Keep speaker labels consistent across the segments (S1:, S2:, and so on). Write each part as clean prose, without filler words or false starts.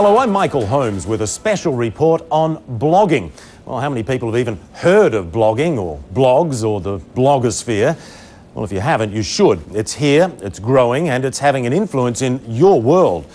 S1: Hello, I'm Michael Holmes with a special report on blogging. Well, how many people have even heard of blogging or blogs or the blogosphere? Well, if you haven't, you should. It's here, it's growing, and it's having an influence in your world.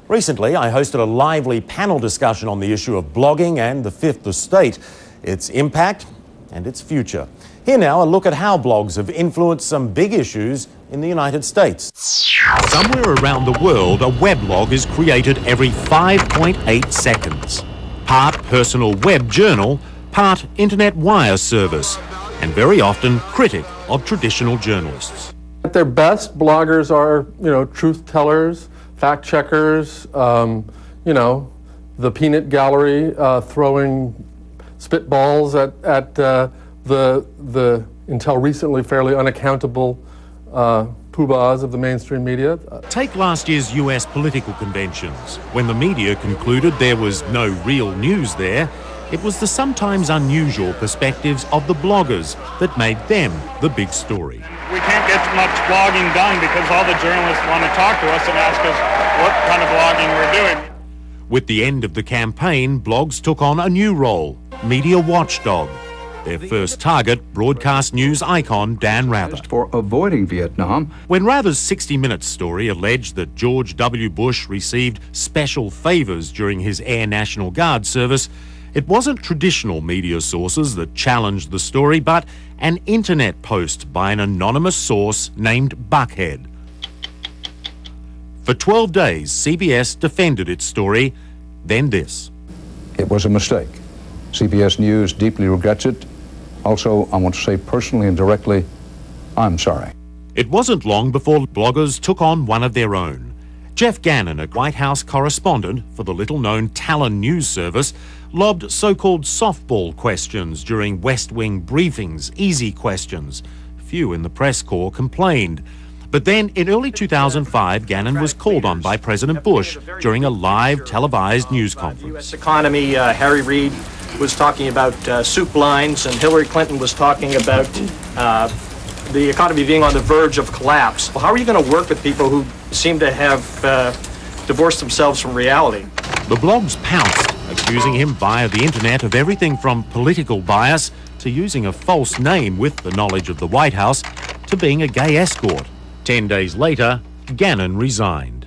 S1: Recently, I hosted a lively panel discussion on the issue of blogging and the Fifth Estate, its impact and its future. Here now, a look at how blogs have influenced some big issues in the United States.
S2: Somewhere around the world, a weblog is created every 5.8 seconds. Part personal web journal, part internet wire service, and very often critic of traditional journalists.
S3: At their best, bloggers are, truth tellers, fact checkers, the peanut gallery throwing spitballs at the until recently fairly unaccountable poobahs of the mainstream media.
S2: Take last year's US political conventions. When the media concluded there was no real news there, it was the sometimes unusual perspectives of the bloggers that made them the big story.
S4: We can't get much blogging done because all the journalists want to talk to us and ask us what kind of blogging we're doing.
S2: With the end of the campaign, blogs took on a new role, media watchdog. Their first target, broadcast news icon Dan Rather.
S5: For avoiding Vietnam.
S2: When Rather's 60 Minutes story alleged that George W. Bush received special favors during his Air National Guard service, it wasn't traditional media sources that challenged the story, but an internet post by an anonymous source named Buckhead. For 12 days, CBS defended its story, then this.
S5: It was a mistake. CBS News deeply regrets it. Also, I want to say personally and directly, I'm sorry.
S2: It wasn't long before bloggers took on one of their own. Jeff Gannon, a White House correspondent for the little-known Talon News Service, lobbed so-called softball questions during West Wing briefings, easy questions. Few in the press corps complained. But then, in early 2005, Gannon was called on by President Bush during a live televised news conference.
S6: The U.S. economy, Harry Reid was talking about soup lines, and Hillary Clinton was talking about the economy being on the verge of collapse. Well, how are you going to work with people who seem to have divorced themselves from reality?
S2: The blogs pounced, accusing him via the internet of everything from political bias to using a false name with the knowledge of the White House to being a gay escort. 10 days later, Gannon resigned.